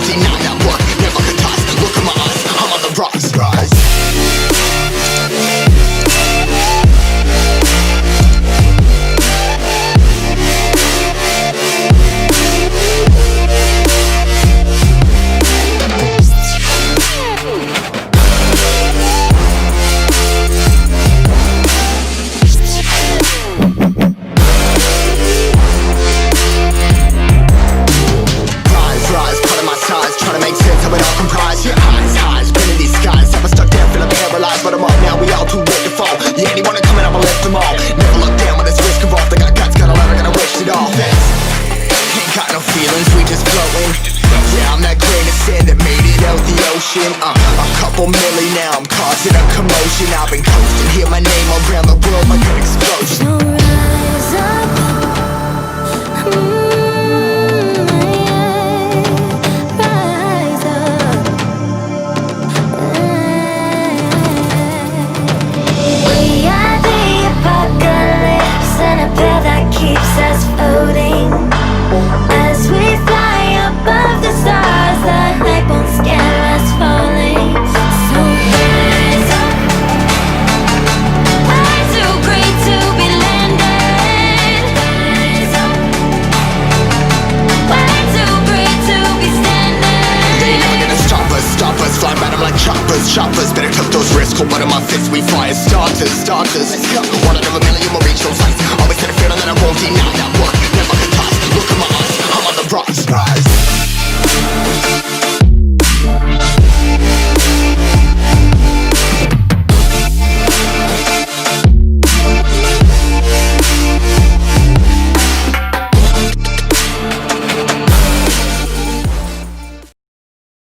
deny that work, never could toss. Look at my eyes, I'm on the rise, rise. Trying to make sense of it all comprised. Yeah, highs, been in these skies. Never stuck down, feeling paralyzed, but I'm up now, we all too late to fall. Yeah, anyone coming up, I left them all. Never look down when there's risk involved. I got guts, got a lot, I gotta risk it all. Ain't got no feelings, we just flowing. Yeah, I'm that grain of sand that made it out the ocean. A couple milli now, I'm causing a commotion. I've been coasting, hear my name around the world like an explosion. So rise up. Keeps us floating as we fly above the stars. The light won't scare us falling. So rise up. I'm too great to be landed. Rise up. Way too great to be standing. They ain't never gonna stop us. Fly by them like choppers. Better took those risks. Hold one of my fists, we fire starters. Let's go.